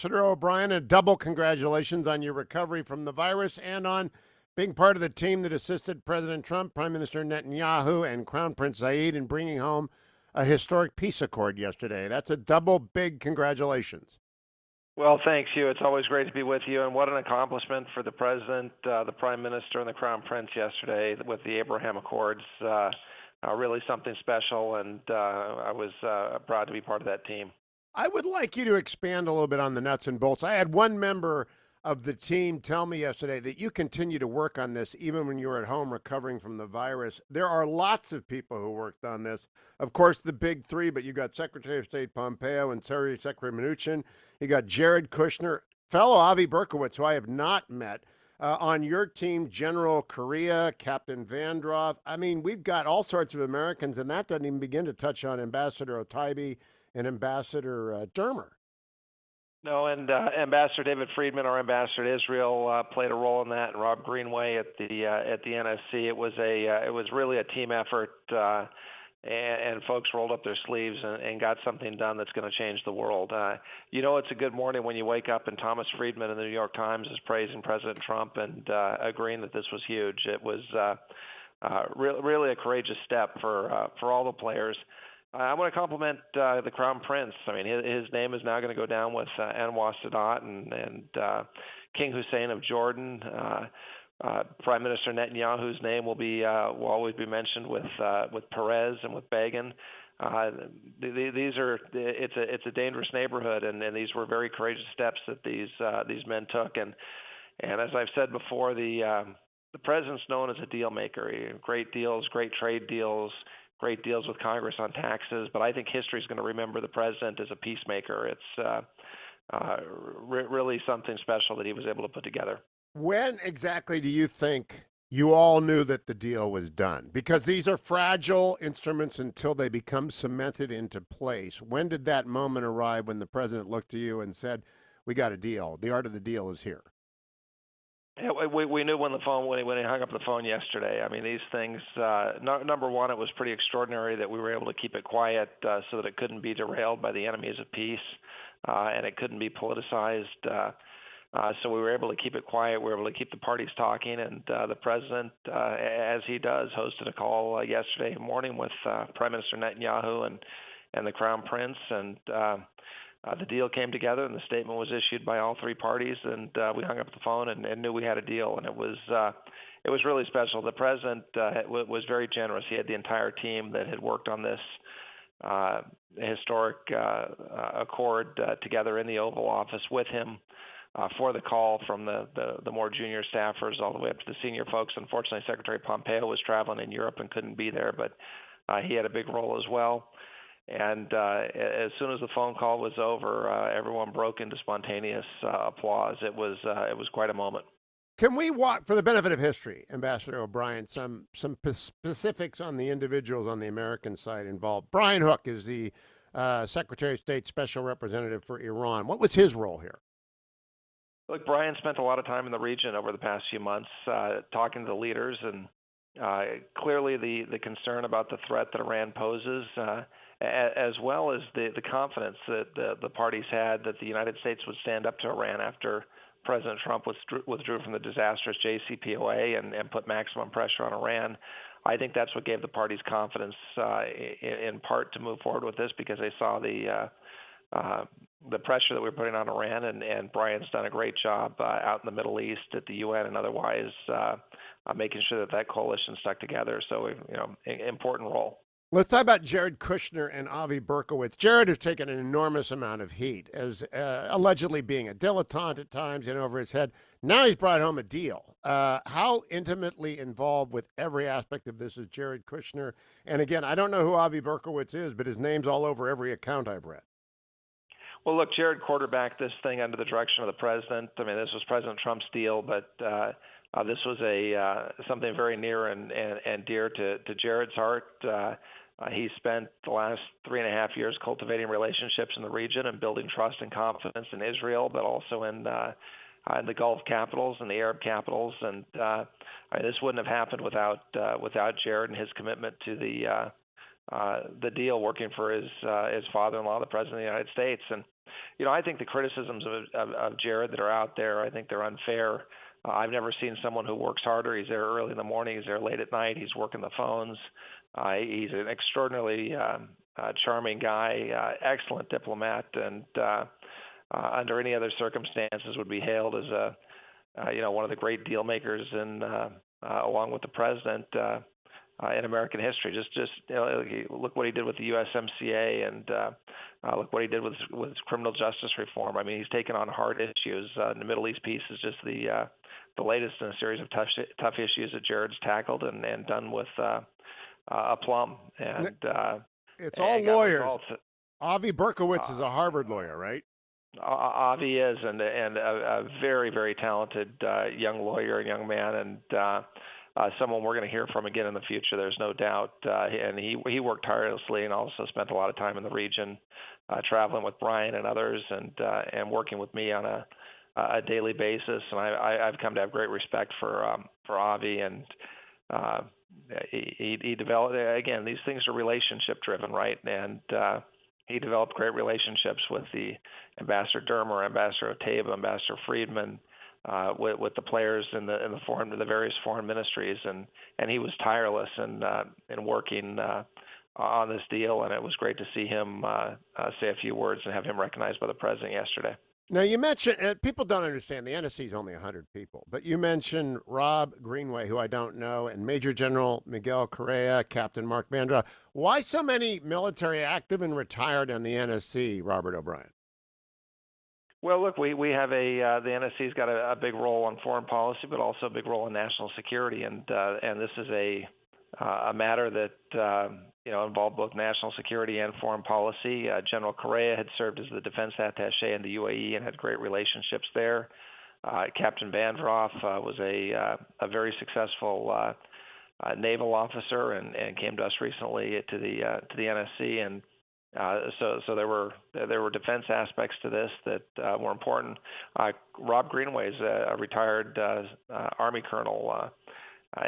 Senator O'Brien, a double congratulations on your recovery from the virus and on being part of the team that assisted President Trump, Prime Minister Netanyahu, and Crown Prince Zayed in bringing home a historic peace accord yesterday. That's a double big congratulations. Well, thanks, Hugh. It's always great to be with you, and what an accomplishment for the president, the prime minister, and the crown prince yesterday with the Abraham Accords. Really something special, and I was proud to be part of that team. I would like you to expand a little bit on the nuts and bolts. I had one member of the team tell me yesterday that you continue to work on this even when you're at home recovering from the virus. There are lots of people who worked on this. Of course, the big three, but you got Secretary of State Pompeo and Secretary Mnuchin. You got Jared Kushner, fellow Avi Berkowitz, who I have not met. On your team, General Correa, Captain Vandroff. I mean, we've got all sorts of Americans, and that doesn't even begin to touch on Ambassador Otaibi and Ambassador Dermer. No, and Ambassador David Friedman, our ambassador to Israel, played a role in that, and Rob Greenway at the NSC. It was really a team effort, and folks rolled up their sleeves and got something done that's going to change the world. It's a good morning when you wake up and Thomas Friedman in the New York Times is praising President Trump and agreeing that this was huge. It was really a courageous step for all the players. I want to compliment the Crown Prince. I mean, his name is now going to go down with Anwar Sadat and King Hussein of Jordan. Prime Minister Netanyahu's name will always be mentioned with Perez and with Begin. It's a dangerous neighborhood, and these were very courageous steps that these men took. And as I've said before, the president's known as a deal maker. Great deals, great trade deals. Great deals with Congress on taxes, but I think history is going to remember the president as a peacemaker. It's really something special that he was able to put together. When exactly do you think you all knew that the deal was done? Because these are fragile instruments until they become cemented into place. When did that moment arrive when the president looked to you and said, "We got a deal. The art of the deal is here"? Yeah, we knew when he hung up the phone yesterday. I mean, these things. Number one, it was pretty extraordinary that we were able to keep it quiet so that it couldn't be derailed by the enemies of peace, and it couldn't be politicized. So we were able to keep it quiet. We were able to keep the parties talking, and the president, as he does, hosted a call yesterday morning with Prime Minister Netanyahu and the Crown Prince, and the deal came together, and the statement was issued by all three parties, and we hung up the phone and knew we had a deal, and it was really special. The president was very generous. He had the entire team that had worked on this historic accord together in the Oval Office with him for the call, from the more junior staffers all the way up to the senior folks. Unfortunately, Secretary Pompeo was traveling in Europe and couldn't be there, but he had a big role as well. And as soon as the phone call was over, everyone broke into spontaneous applause. It was quite a moment. Can we walk, for the benefit of history, Ambassador O'Brien, some specifics on the individuals on the American side involved? Brian Hook is the Secretary of State Special Representative for Iran. What was his role here? Look, Brian spent a lot of time in the region over the past few months talking to the leaders, and clearly the concern about the threat that Iran poses, as well as the confidence that the parties had that the United States would stand up to Iran after President Trump withdrew from the disastrous JCPOA and put maximum pressure on Iran. I think that's what gave the parties confidence, in part, to move forward with this, because they saw the pressure that we're putting on Iran, and Brian's done a great job out in the Middle East at the UN and otherwise, making sure that coalition stuck together. So, important role. Let's talk about Jared Kushner and Avi Berkowitz. Jared has taken an enormous amount of heat as allegedly being a dilettante at times and over his head. Now he's brought home a deal. How intimately involved with every aspect of this is Jared Kushner? And again, I don't know who Avi Berkowitz is, but his name's all over every account I've read. Well, look, Jared quarterbacked this thing under the direction of the president. I mean, this was President Trump's deal, but this was something very near and dear to Jared's heart. He spent the last 3.5 years cultivating relationships in the region and building trust and confidence in Israel, but also in the Gulf capitals and the Arab capitals. And this wouldn't have happened without Jared and his commitment to the deal, working for his father-in-law, the president of the United States. And I think the criticisms of Jared that are out there, I think they're unfair. I've never seen someone who works harder. He's there early in the morning. He's there late at night. He's working the phones. He's an extraordinarily charming guy, excellent diplomat, and under any other circumstances would be hailed as one of the great deal makers, and along with the president in American history. Just look what he did with the USMCA, and look what he did with criminal justice reform. I mean, he's taken on hard issues. The Middle East piece is just the latest in a series of tough issues that Jared's tackled and done with aplomb. And it's all lawyers. Avi Berkowitz is a Harvard lawyer, right? Avi is, and a very, very talented young lawyer and young man, and someone we're going to hear from again in the future. There's no doubt. And he worked tirelessly, and also spent a lot of time in the region, traveling with Brian and others, and working with me on a daily basis. And I've come to have great respect for Avi, and he developed, again, these things are relationship driven, right? And he developed great relationships with the Ambassador Dermer, Ambassador Oteva, Ambassador Friedman, with the players in the various foreign ministries, and he was tireless in working on this deal, and it was great to see him say a few words and have him recognized by the president yesterday. Now, you mentioned, people don't understand, the NSC is only 100 people, but you mentioned Rob Greenway, who I don't know, and Major General Miguel Correa, Captain Mark Mandra. Why so many military active and retired in the NSC, Robert O'Brien? Well, look, we have the NSC's got a big role on foreign policy, but also a big role in national security, and this is a matter that involved both national security and foreign policy. General Correa had served as the defense attaché in the UAE and had great relationships there. Captain Vandroff was a very successful naval officer, and came to us recently to the NSC, and so there were defense aspects to this that were important. Rob Greenway is a retired Army colonel,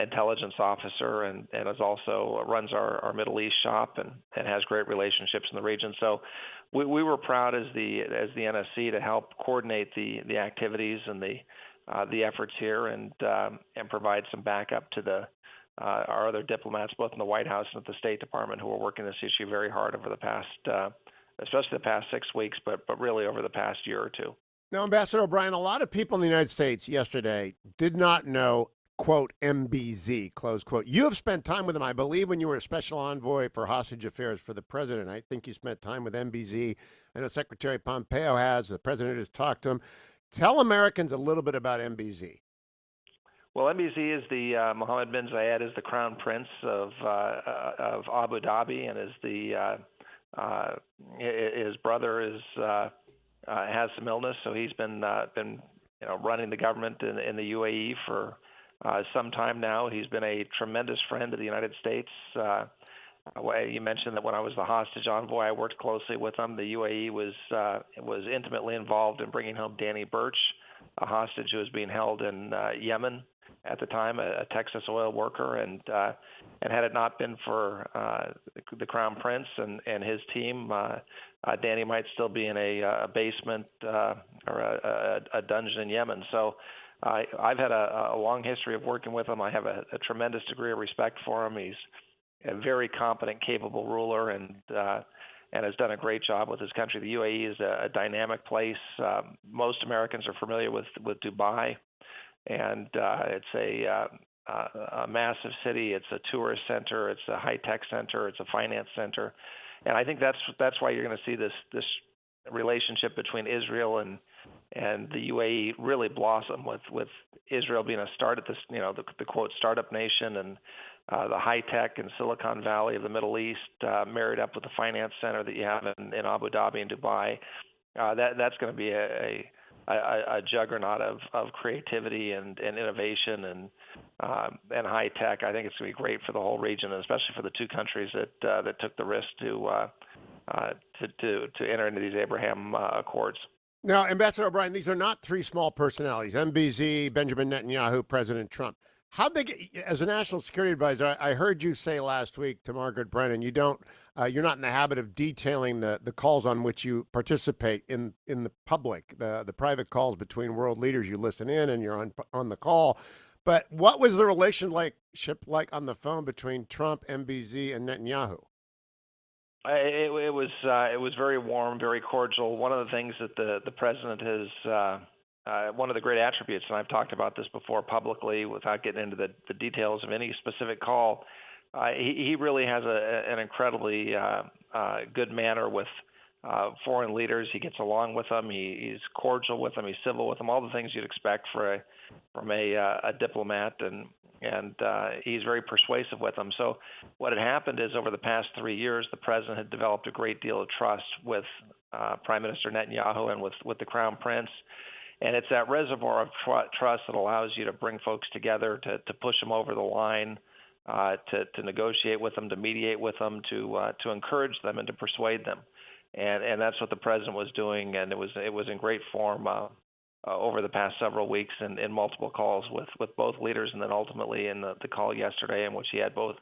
intelligence officer, and is also runs our Middle East shop, and has great relationships in the region. So we were proud as the NSC to help coordinate the activities and the efforts here, and provide some backup to our other diplomats, both in the White House and at the State Department, who are working this issue very hard over the past, especially the past 6 weeks, but really over the past year or two. Now, Ambassador O'Brien, a lot of people in the United States yesterday did not know, quote, MBZ, close quote. You have spent time with him, I believe, when you were a special envoy for hostage affairs for the president. I think you spent time with MBZ. I know Secretary Pompeo has. The president has talked to him. Tell Americans a little bit about MBZ. Well, MBZ is the Mohammed bin Zayed is the crown prince of Abu Dhabi, and his brother has some illness, so he's been running the government in the UAE for some time now. He's been a tremendous friend of the United States. You mentioned that when I was the hostage envoy, I worked closely with him. The UAE was intimately involved in bringing home Danny Birch, a hostage who was being held in Yemen at the time, a Texas oil worker, and had it not been for the Crown Prince and his team, Danny might still be in a basement or a dungeon in Yemen. So I've had a long history of working with him. I have a tremendous degree of respect for him. He's a very competent, capable ruler, and has done a great job with his country. The UAE is a dynamic place. Most Americans are familiar with Dubai, and it's a massive city. It's a tourist center. It's a high-tech center. It's a finance center, and I think that's why you're going to see this relationship between Israel and the UAE really blossom, with Israel being a start at this, the quote startup nation, and the high tech and Silicon Valley of the Middle East, married up with the finance center that you have in Abu Dhabi and Dubai. That's going to be a juggernaut of creativity and innovation and high tech. I think it's going to be great for the whole region, and especially for the two countries that took the risk to enter into these Abraham Accords. Now, Ambassador O'Brien, these are not three small personalities: MBZ, Benjamin Netanyahu, President Trump. How'd they get, as a national security advisor? I heard you say last week to Margaret Brennan, you're not in the habit of detailing the calls on which you participate in the public, the private calls between world leaders. You listen in and you're on the call. But what was the relationship like on the phone between Trump, MBZ, and Netanyahu? It was very warm, very cordial. One of the things that the president has one of the great attributes, and I've talked about this before publicly without getting into the details of any specific call. He really has an incredibly good manner with foreign leaders. He gets along with them. He's cordial with them. He's civil with them. All the things you'd expect from a diplomat, and he's very persuasive with them. So what had happened is over the past 3 years, the president had developed a great deal of trust with Prime Minister Netanyahu and with the Crown Prince. And it's that reservoir of trust that allows you to bring folks together, to push them over the line, to negotiate with them, to mediate with them, to encourage them and to persuade them. And that's what the president was doing, and it was in great form over the past several weeks in multiple calls with both leaders, and then ultimately in the call yesterday in which he had both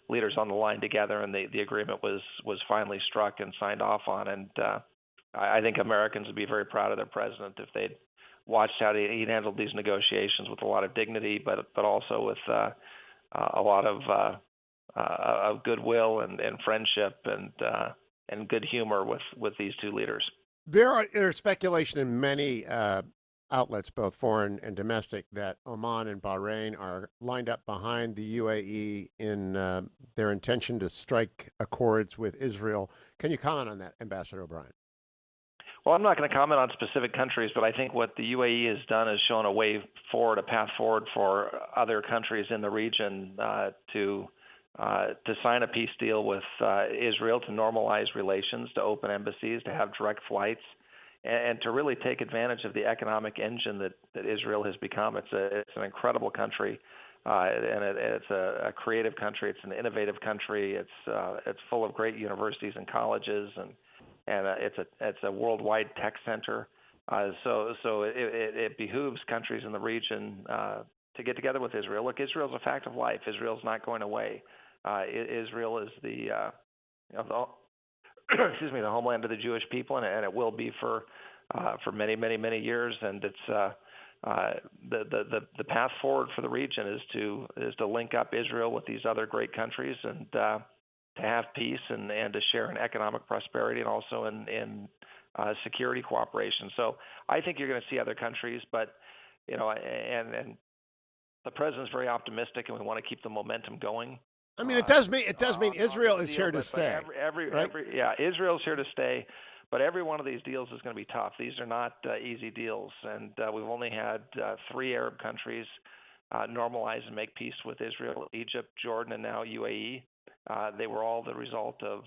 leaders on the line together, and the agreement was finally struck and signed off on. And I think Americans would be very proud of their president if they'd watched how he handled these negotiations with a lot of dignity, but also with a lot of goodwill and friendship and good humor with these two leaders. There's speculation in many outlets, both foreign and domestic, that Oman and Bahrain are lined up behind the UAE in their intention to strike accords with Israel. Can you comment on that, Ambassador O'Brien? Well, I'm not going to comment on specific countries, but I think what the UAE has done is shown a way forward, a path forward for other countries in the region to sign a peace deal with Israel, to normalize relations, to open embassies, to have direct flights, and to really take advantage of the economic engine that Israel has become. It's an incredible country, and it's a creative country. It's an innovative country. It's full of great universities and colleges, and it's a worldwide tech center. So it behooves countries in the region to get together with Israel. Look, Israel's a fact of life. Israel's not going away. Israel is the excuse me, the homeland of the Jewish people, and it will be for many years. And it's the path forward for the region is to link up Israel with these other great countries, and to have peace and to share in economic prosperity, and also in security cooperation. So I think you're going to see other countries, but and the president's very optimistic, and we want to keep the momentum going. I mean, it does mean Israel is here to But stay, right? Israel's here to stay. But every one of these deals is going to be tough. These are not easy deals, and we've only had 3 Arab countries normalize and make peace with Israel: Egypt, Jordan, and now UAE. They were all the result of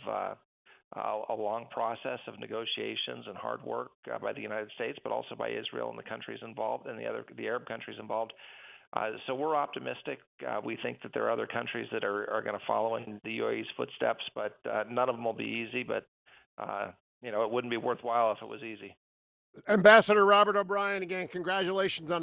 a long process of negotiations and hard work by the United States, but also by Israel and the countries involved, and the Arab countries involved. So we're optimistic. We think that there are other countries that are going to follow in the UAE's footsteps, but none of them will be easy. But it wouldn't be worthwhile if it was easy. Ambassador Robert O'Brien, again, congratulations on